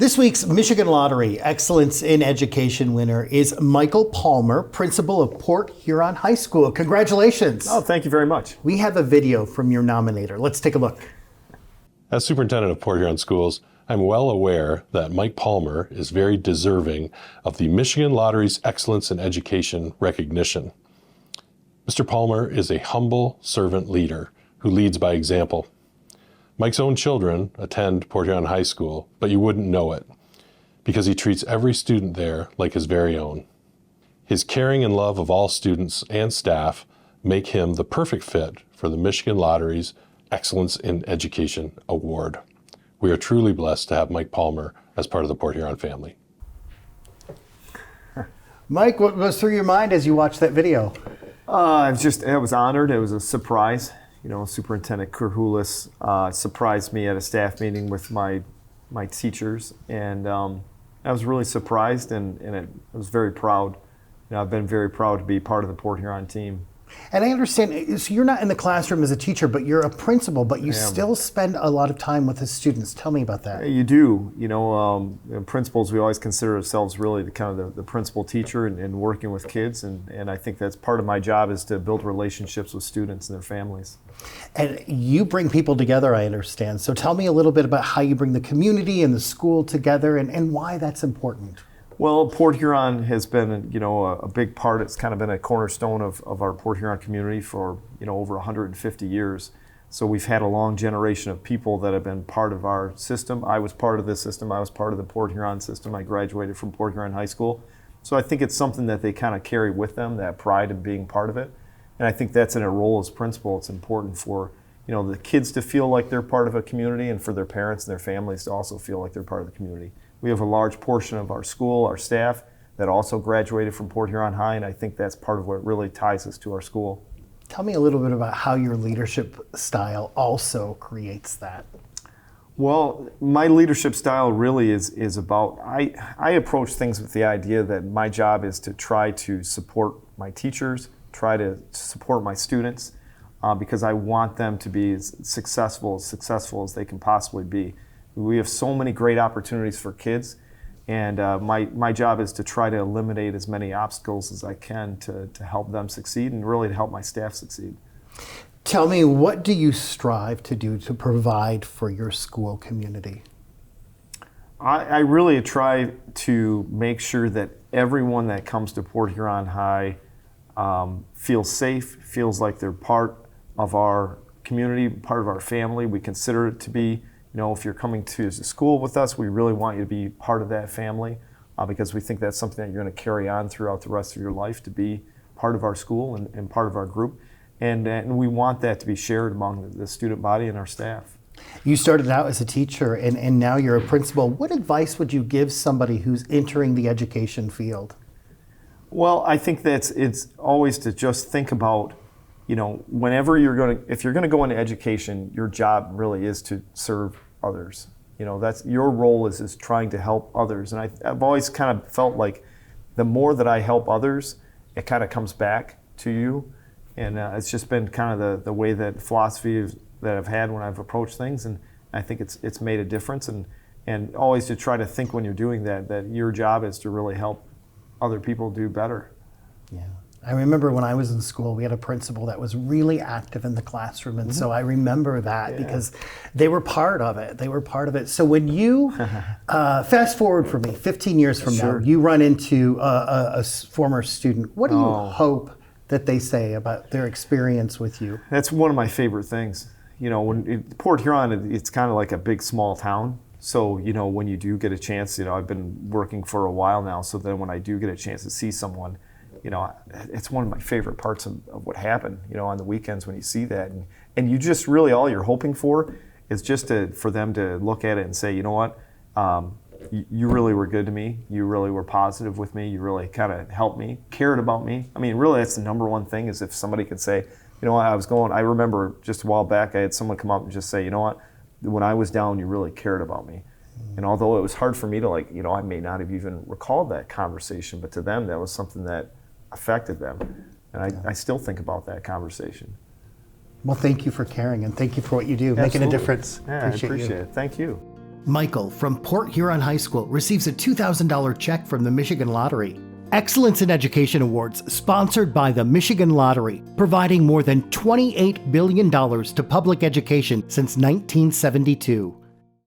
This week's Michigan Lottery Excellence in Education winner is Michael Palmer, principal of Port Huron High School. Congratulations. Oh, thank you very much. We have a video from your nominator. Let's take a look. As superintendent of Port Huron Schools, I'm well aware that Mike Palmer is very deserving of the Michigan Lottery's Excellence in Education recognition. Mr. Palmer is a humble servant leader who leads by example. Mike's own children attend Port Huron High School, but you wouldn't know it because he treats every student there like his very own. His caring and love of all students and staff make him the perfect fit for the Michigan Lottery's Excellence in Education Award. We are truly blessed to have Mike Palmer as part of the Port Huron family. Mike, what goes through your mind as you watch that video? I was honored. It was a surprise. Superintendent Kurhulis surprised me at a staff meeting with my teachers, and I was really surprised, and I was very proud. I've been very proud to be part of the Port Huron team. And I understand, so you're not in the classroom as a teacher, but you're a principal, but you still spend a lot of time with the students. Tell me about that. You do. Principals, we always consider ourselves really the principal teacher and working with kids, and I think that's part of my job is to build relationships with students and their families. And you bring people together, I understand. So tell me a little bit about how you bring the community and the school together and why that's important. Well, Port Huron has been, a big part. It's kind of been a cornerstone of our Port Huron community for, over 150 years. So we've had a long generation of people that have been part of our system. I was part of this system. I was part of the Port Huron system. I graduated from Port Huron High School. So I think it's something that they kind of carry with them, that pride of being part of it. And I think that's in a role as principal. It's important for, the kids to feel like they're part of a community and for their parents and their families to also feel like they're part of the community. We have a large portion of our school, our staff, that also graduated from Port Huron High, and I think that's part of what really ties us to our school. Tell me a little bit about how your leadership style also creates that. Well, my leadership style really is about, I approach things with the idea that my job is to try to support my teachers, try to support my students, because I want them to be as successful as they can possibly be. We have so many great opportunities for kids, and my job is to try to eliminate as many obstacles as I can to help them succeed and really to help my staff succeed. Tell me, what do you strive to do to provide for your school community? I really try to make sure that everyone that comes to Port Huron High feels safe, feels like they're part of our community, part of our family. We consider it to be. If you're coming to school with us, we really want you to be part of that family because we think that's something that you're going to carry on throughout the rest of your life, to be part of our school and part of our group. And we want that to be shared among the student body and our staff. You started out as a teacher and now you're a principal. What advice would you give somebody who's entering the education field? Well, I think it's always to just think about, whenever if you're going to go into education, your job really is to serve others. That's your role is trying to help others. And I've always kind of felt like the more that I help others, it kind of comes back to you. And it's just been kind of the way that philosophy that I've had when I've approached things. And I think it's made a difference. And always to try to think when you're doing that your job is to really help other people do better. Yeah. I remember when I was in school, we had a principal that was really active in the classroom. And so I remember that because they were part of it. So when you, fast forward for me, 15 years from now, you run into a former student. What do you hope that they say about their experience with you? That's one of my favorite things. Port Huron, it's kind of like a big, small town. So, when you do get a chance, I've been working for a while now. So then when I do get a chance to see someone, it's one of my favorite parts of what happened, on the weekends when you see that. And you just really, all you're hoping for is just for them to look at it and say, you know what, you really were good to me. You really were positive with me. You really kind of helped me, cared about me. I mean, really, that's the number one thing is if somebody could say, I remember just a while back, I had someone come up and just say, you know what, when I was down, you really cared about me. And although it was hard for me to I may not have even recalled that conversation, but to them, that was something that affected them. And I still think about that conversation. Well, thank you for caring and thank you for what you do, Absolutely. making a difference. Yeah, I appreciate it. Thank you. Michael from Port Huron High School receives a $2,000 check from the Michigan Lottery. Excellence in Education Awards, sponsored by the Michigan Lottery, providing more than $28 billion to public education since 1972.